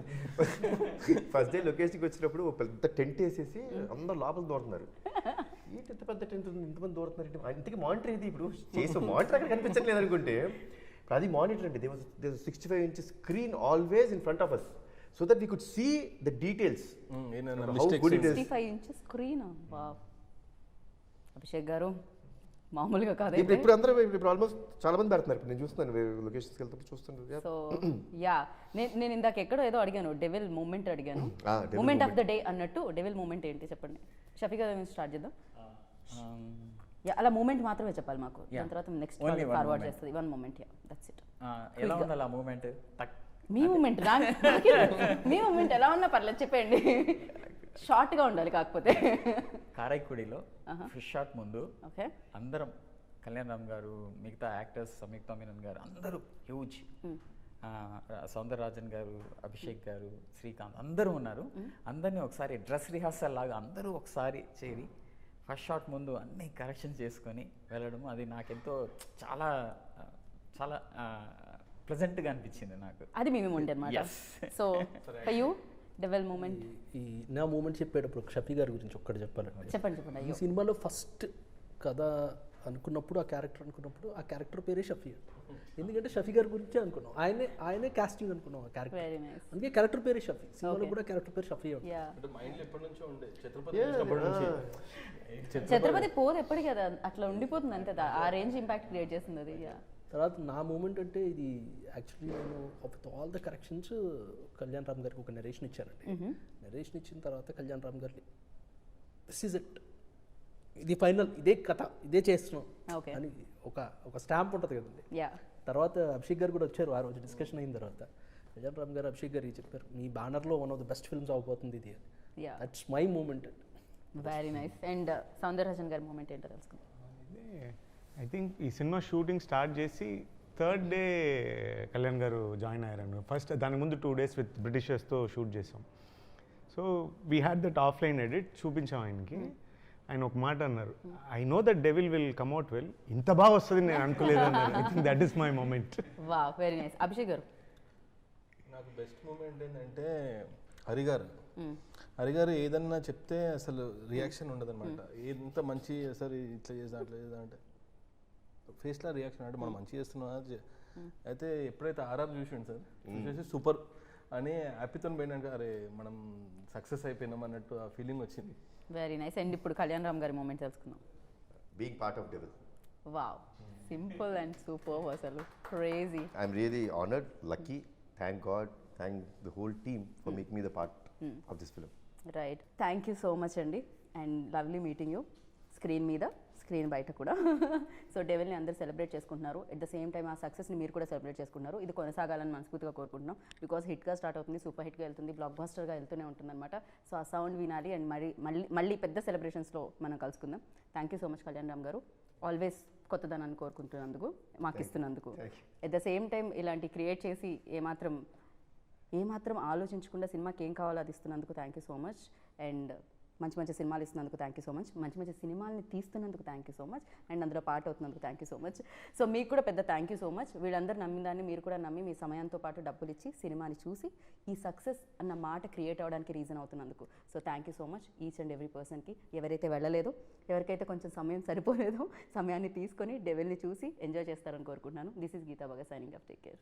ఫస్ట్ డే లొకేషన్కి వచ్చినప్పుడు ఒక పెద్ద టెంట్ వేసేసి అందరు లోపల దూరుతున్నారు. ఏంటి ఎంత పెద్ద టెంట్ ఉంది, ఇంతమంది దూరుతున్నారు, ఇంతకీ మానిటర్ ఇది ఇప్పుడు చేసే మానిటర్ అక్కడ కనిపించట్లేదు అనుకుంటే అది మానిటర్ అండి. They was 65 inch screen always in front of us so that we could see the details. How good it is. 65 inches screen. Wow. Abhishek garu మామూలుగా కాదు. ఇప్పుడు అందరూ ఇప్పుడు ఆల్మోస్ట్ చాలా మంది పెడుతున్నారు. ఇప్పుడు నేను చూస్తున్నాను లొకేషన్స్కి వెళ్తే చూస్తున్నాను. సో యా నేను ఇందాక ఎక్కడో ఏదో అడిగాను, డెవిల్ మూమెంట్ అడిగాను. devil moment of the day అన్నట్టు డెవిల్ మూమెంట్ ఏంటి చెప్పండి. షఫీ గారు స్టార్ట్ చేద్దాం. యా అలా మూమెంట్ మాత్రమే చెప్పాలి మాకు. దాని తర్వాత next Only one forward moment. చేస్తుంది. One moment. Ya that's it. ఎలా ఉండాలి ఆ మూమెంట్? మీ మూమెంట్ మీ మూమెంట్ ఎలా ఉన్నా పర్లేదు చెప్పండి. షార్ట్గా ఉండాలి కాకపోతే. కారైక్కుడిలో ఫిష్ షాట్ ముందు ఓకే అందరం కళ్యాణ్ రామ్ గారు, మిగతా యాక్టర్స్ సంయుక్త మీనన్ గారు అందరూ హ్యూజ్, సౌందరరాజన్ గారు, అభిషేక్ గారు, శ్రీకాంత్ అందరూ ఉన్నారు. అందరినీ ఒకసారి డ్రెస్ రిహార్సల్ లాగా అందరూ ఒకసారి చేరి ఫస్ట్ షాట్ ముందు అన్ని కరెక్షన్ చేసుకొని వెళ్ళడం అది నాకెంతో చాలా చాలా ప్లెజెంట్గా అనిపించింది నాకు. అది మీ మూమెంట్ అనమాట. So for you devil moment. ఈ నా మూమెంట్ చెప్పేటప్పుడు షఫీ గారి గురించి ఒక్కటి చెప్పాలండి. చెప్పండి. ఈ సినిమాలో ఫస్ట్ కథ అనుకున్నప్పుడు, ఆ క్యారెక్టర్ పేరే షఫీ. ఎందుకంటే షఫీ గారి గురించే అనుకున్నాం, ఆయనే కాస్టింగ్ అనుకున్నాం ఆ క్యారెక్టర్. Very nice. అందుకే క్యారెక్టర్ పేరే షఫీ. సినిమాలో కూడా క్యారెక్టర్ పేరు షఫీ. యా అంటే మైండ్లో ఎప్పటి నుంచో ఉండే ఛత్రపతి చూసినప్పటి నుంచి. ఛత్రపతి పోదు ఎప్పటికీ కదా అట్లా ఉండిపోతుంది అంతే. ఆ రేంజ్ ఇంపాక్ట్ క్రియేట్ చేస్తుంది అది. యా తర్వాత నా మూమెంట్ అంటే ఇది యాక్చువల్లీ నేను with all the corrections Kalyan Ram గారికి ఒక నెరేషన్ ఇచ్చానండి. నెరేషన్ ఇచ్చిన తర్వాత కళ్యాణ్ రామ్ గారికి దిస్ ఈజ్ ఇట్, ఇది ఫైనల్, ఇదే కథ, ఇదే చేస్తున్నాం అని ఒక స్టాంప్ ఉంటుంది కదండి. తర్వాత అభిషేక్ గారు కూడా వచ్చారు ఆ రోజు డిస్కషన్ అయిన తర్వాత. కళ్యాణ్ రామ్ గారు అభిషేక్ గారికి చెప్పారు, మీ బ్యానర్లో one of the best films అవబోతుంది ఇది. That's my moment. Very nice. And Soundararajan గారి మూమెంట్ ఏంటో తెలుసుకుందాం. ఐ థింక్ ఈ సినిమా షూటింగ్ స్టార్ట్ చేసి third day Kalyan garu join అయ్యారు. ఫస్ట్ దాని ముందు 2 days విత్ బ్రిటిషర్స్తో షూట్ చేసాం. So we had that offline edit చూపించాం ఆయనకి. ఆయన ఒక మాట అన్నారు, I know that Devil will come out well, ఇంత బాగా వస్తుంది నేను అనుకోలేదు అన్నారు. I think that is my moment. Wow very nice. Abhishek garu నాకు బెస్ట్ మూమెంట్ ఏంటంటే హరి గారు ఏదన్నా చెప్తే అసలు రియాక్షన్ ఉండదు అనమాట. ఎంత మంచి అసలు ఇట్లా చేద్దాం అట్లా చేద్దాం అంటే ఫేస్లో రియాక్షన్ అంటే మనం మంచి చేస్తున్నాం. అయితే ఎప్పుడైతే ఆర్ఆర్ చూసిండు సార్, చూసేసి సూపర్ అని హ్యాపీతో పోయినాక అరే మనం సక్సెస్ అయిపోయినాం అన్నట్టు ఆ ఫీలింగ్ వచ్చింది. Very nice. అండ్ ఇప్పుడు కళ్యాణ్ రామ్ గారి మూమెంట్ తెలుసుకుందాం. Being part of devil. Wow simple and super. అసలు crazy. I'm really honoured, lucky, thank God, thank the whole team for making me the part of this film. Right. Thank you so much అండి. And lovely meeting you screen మీద, screen బయట కూడా. So డెవిల్ని అందరూ celebrate చేసుకుంటున్నారు. At the same time ఆ సక్సెస్ని మీరు కూడా సెలబ్రేట్ చేసుకుంటున్నారు. ఇది కొనసాగాలని మనస్ఫూర్తిగా కోరుకుంటున్నాం. బికాస్ హిట్గా స్టార్ట్ అవుతుంది, సూపర్ హిట్గా వెళ్తుంది, బ్లాక్ బస్టర్గా వెళ్తూనే ఉంటుంది అనమాట. సో ఆ సౌండ్ వినాలి అండ్ మళ్ళీ పెద్ద సెలబ్రేషన్స్లో మనం కలుసుకుందాం. Thank you so much Kalyan Ram గారు. ఆల్వేస్ కొత్తదనాన్ని కోరుకుంటున్నందుకు, మాకు ఇస్తున్నందుకు. ఎట్ ద సేమ్ టైం ఇలాంటి క్రియేట్ చేసి ఏమాత్రం ఆలోచించకుండా సినిమాకి ఏం కావాలో అది ఇస్తున్నందుకు thank you so much. And మంచి సినిమాలు ఇస్తున్నందుకు థ్యాంక్ యూ సో మచ్. మంచి సినిమాల్ని తీస్తున్నందుకు thank you so much. And అందులో పార్ట్ అవుతున్నందుకు thank you so much. So మీకు కూడా పెద్ద థ్యాంక్ యూ సో మచ్. వీళ్ళందరూ నమ్మిన దాన్ని మీరు కూడా నమ్మి మీ సమయంతో పాటు డబ్బులు ఇచ్చి సినిమాని చూసి ఈ సక్సెస్ అన్న మాట క్రియేట్ అవ్వడానికి రీజన్ అవుతున్నందుకు. So thank you so much each and every పర్సన్కి. ఎవరైతే వెళ్ళలేదో, ఎవరికైతే కొంచెం సమయం సరిపోలేదో, సమయాన్ని తీసుకొని డెవిల్ని చూసి ఎంజాయ్ చేస్తారని కోరుకుంటున్నాను. This is Geetha Bhagat signing off. Take care.